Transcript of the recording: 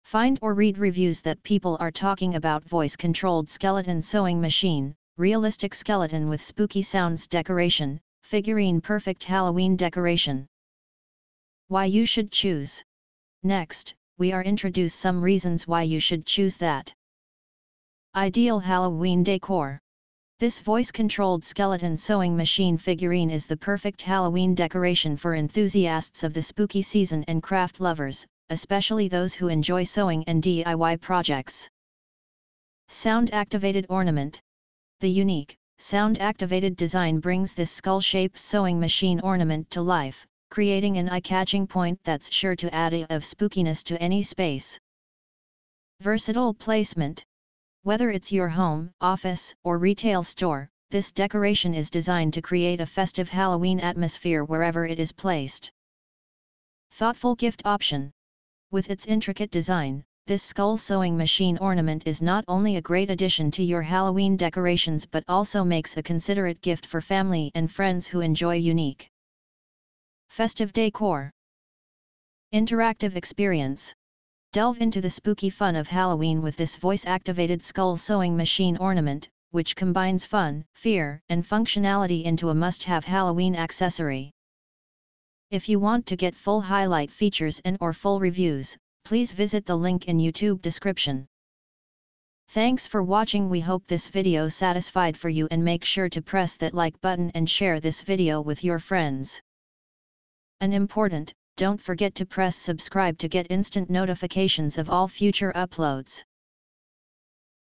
Find or read reviews that people are talking about. Voice-controlled skeleton sewing machine, realistic skeleton with spooky sounds decoration, figurine perfect Halloween decoration. Why you should choose. Next, we are introduce some reasons why you should choose that. Ideal Halloween decor. This voice-controlled skeleton sewing machine figurine is the perfect Halloween decoration for enthusiasts of the spooky season and craft lovers, especially those who enjoy sewing and DIY projects. Sound-activated ornament. The unique, sound-activated design brings this skull-shaped sewing machine ornament to life, creating an eye-catching point that's sure to add a of spookiness to any space. Versatile placement. Whether it's your home, office, or retail store, this decoration is designed to create a festive Halloween atmosphere wherever it is placed. Thoughtful gift option. With its intricate design, this skull sewing machine ornament is not only a great addition to your Halloween decorations but also makes a considerate gift for family and friends who enjoy unique, festive decor. Interactive experience. Delve into the spooky fun of Halloween with this voice-activated skull sewing machine ornament, which combines fun, fear, and functionality into a must-have Halloween accessory. If you want to get full highlight features and/or full reviews, please visit the link in YouTube description. Thanks for watching. We hope this video satisfied for you, and make sure to press that like button and share this video with your friends. And important, don't forget to press subscribe to get instant notifications of all future uploads.